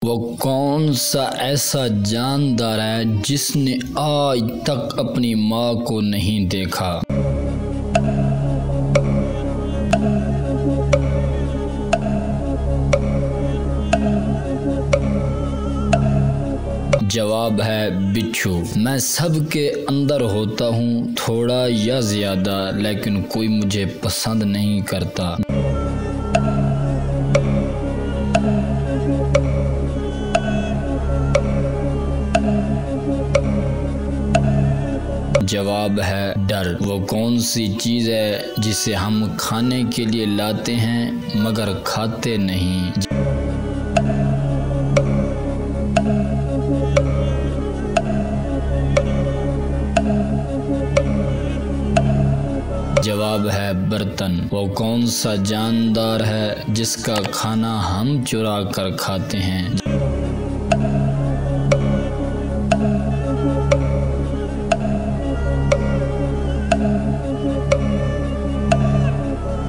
वो कौन सा ऐसा जानदार है जिसने आज तक अपनी माँ को नहीं देखा। जवाब है बिच्छू। मैं सबके अंदर होता हूँ थोड़ा या ज्यादा, लेकिन कोई मुझे पसंद नहीं करता। जवाब है डर। वो कौन सी चीज़ है जिसे हम खाने के लिए लाते हैं मगर खाते नहीं। जवाब है बर्तन। वो कौन सा जानदार है जिसका खाना हम चुरा कर खाते हैं।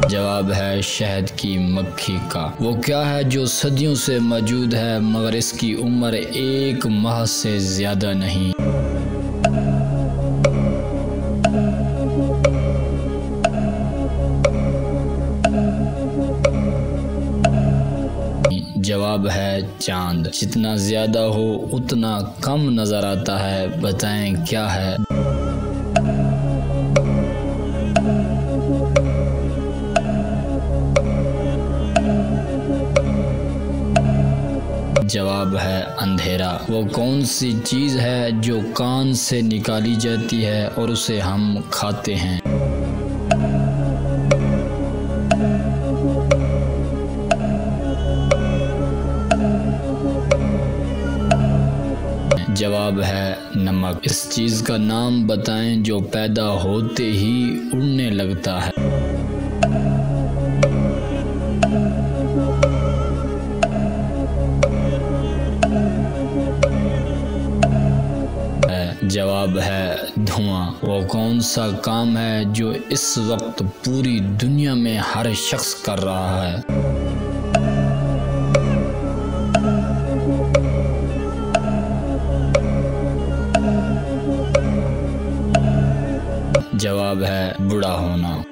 जवाब है शहद की मक्खी का। वो क्या है जो सदियों से मौजूद है मगर इसकी उम्र 1 माह से ज्यादा नहीं। जवाब है चांद। जितना ज्यादा हो उतना कम नजर आता है, बताएं क्या है। जवाब है अंधेरा। वो कौन सी चीज़ है जो कान से निकाली जाती है और उसे हम खाते हैं। जवाब है नमक। इस चीज़ का नाम बताएं जो पैदा होते ही उड़ने लगता है। जवाब है धुआं। वो कौन सा काम है जो इस वक्त पूरी दुनिया में हर शख्स कर रहा है। जवाब है बूढ़ा होना।